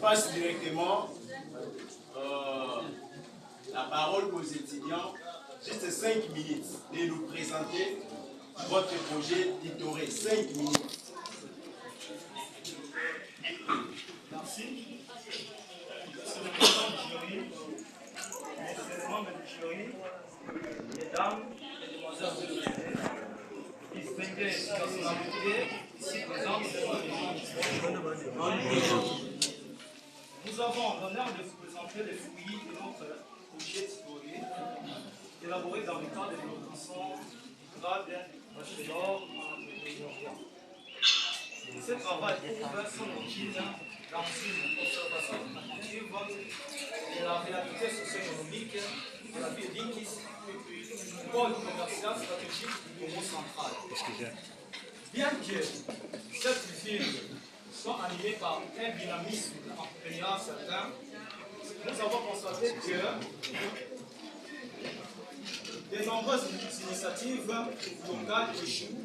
passe directement la parole aux étudiants. Juste 5 minutes de nous présenter votre projet Titoré. 5 minutes. Merci. C'est le président du jury, les membres du jury, mesdames, mesdemoiselles et messieurs, distingués personnalités ici présentes. Nous avons l'honneur de vous présenter les fruits de notre projet Titoré, élaboré dans le cadre de l'opération grade bachelor en entrepreneuriat. Ce travail trouve son origine dans une observation active de la réalité socio-économique de la ville d'Inkis, pôle commercial stratégique du Congo central. Bien que cette ville soit animée par un dynamisme entrepreneurial certain, nous avons constaté que de nombreuses initiatives locales échouent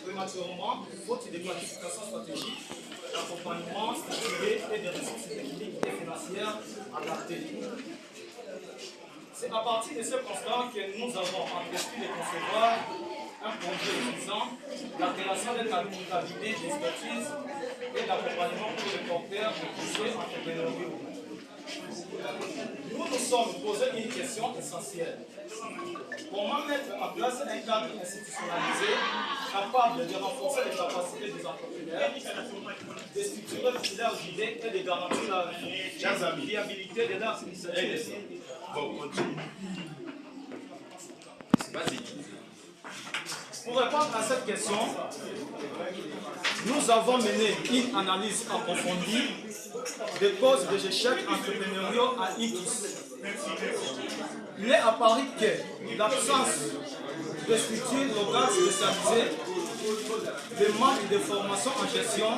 prématurément, faute de planification stratégique, d'accompagnement structuré et de ressources techniques et financières adaptées. C'est à partir de ce constat que nous avons entrepris de concevoir un projet visant la création d'un cabinet d'expertise et d'accompagnement pour les porteurs de projets entrepreneuriaux. Nous nous sommes posé une question essentielle. Comment mettre en place un cadre institutionnalisé capable de renforcer les capacités des entrepreneurs, de structurer leurs idées et de garantir la viabilité de leurs initiatives? Bon, continue. Pour répondre à cette question, nous avons mené une analyse approfondie des causes des échecs entrepreneuriaux à Inkis. Il est apparu que l'absence de structures locales spécialisées, de manque de formation en gestion,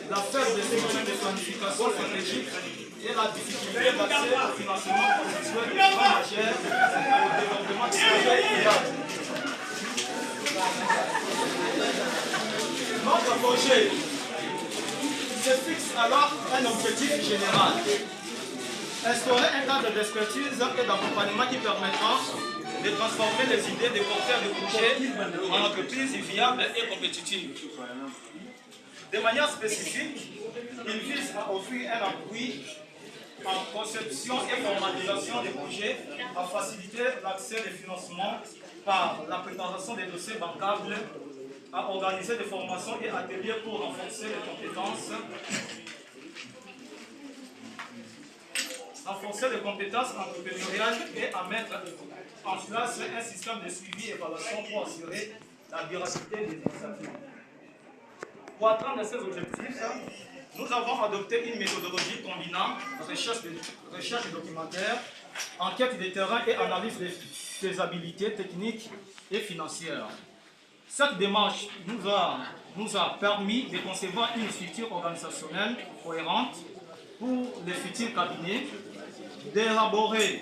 la faible structure de planification stratégique et la difficulté d'accès au financement individuel des managers au développement des projets viables. Notre projet se fixe alors un objectif général. Instaurer un cadre d'expertise et d'accompagnement qui permettra de transformer les idées des porteurs de projets en entreprises viables et compétitives. De manière spécifique, il vise à offrir un appui en conception et formalisation des projets, à faciliter l'accès des financements par la préparation des dossiers bancables, à organiser des formations et ateliers pour renforcer les compétences, entrepreneuriales et à mettre en place un système de suivi et évaluation pour assurer la durabilité des initiatives. Pour atteindre ces objectifs, nous avons adopté une méthodologie combinant recherche documentaire, enquête de terrain et analyse de faisabilité technique et financière. Cette démarche nous a permis de concevoir une structure organisationnelle cohérente pour les futurs cabinets, d'élaborer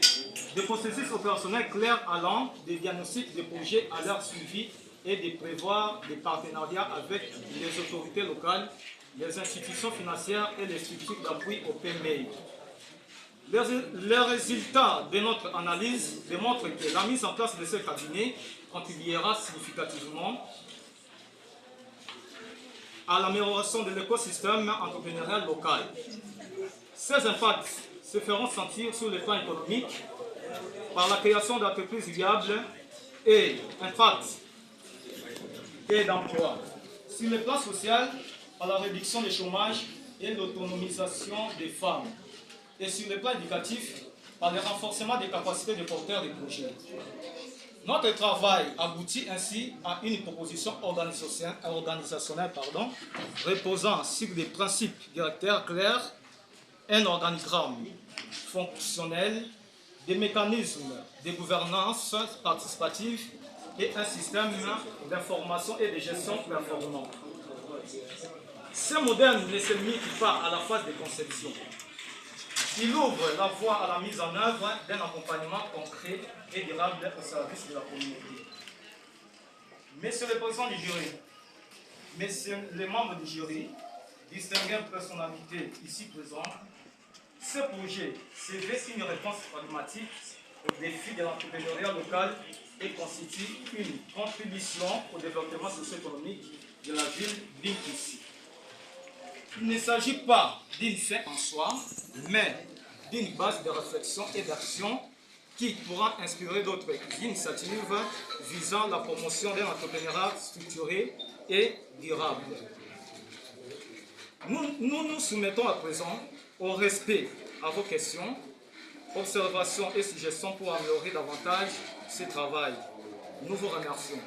des processus opérationnels clairs allant des diagnostics de projets à leur suivi et de prévoir des partenariats avec les autorités locales, les institutions financières et les structures d'appui au PME. Les résultats de notre analyse démontrent que la mise en place de ce cabinet contribuera significativement à l'amélioration de l'écosystème entrepreneurial local. Ces impacts se feront sentir sur le plan économique par la création d'entreprises viables et impact et d'emploi. Sur le plan social, par la réduction du chômage et l'autonomisation des femmes. Et sur le plan éducatif, par le renforcement des capacités des porteurs de projets. Notre travail aboutit ainsi à une proposition organisationnelle reposant sur des principes directeurs clairs, un organigramme fonctionnel, des mécanismes de gouvernance participative et un système d'information et de gestion performant. Ce modèle ne se limite pas à la phase de conception. Il ouvre la voie à la mise en œuvre d'un accompagnement concret et durable au service de la communauté. Messieurs les présidents du jury, messieurs les membres du jury, distinguées personnalités ici présentes, ce projet se veut une réponse pragmatique aux défis de l'entrepreneuriat local et constitue une contribution au développement socio-économique de la ville d'Inkissi. Il ne s'agit pas d'une fin en soi, mais d'une base de réflexion et d'action qui pourra inspirer d'autres initiatives visant la promotion d'un entrepreneuriat structuré et durable. Nous nous soumettons à présent au respect à vos questions, observations et suggestions pour améliorer davantage ce travail. Nous vous remercions.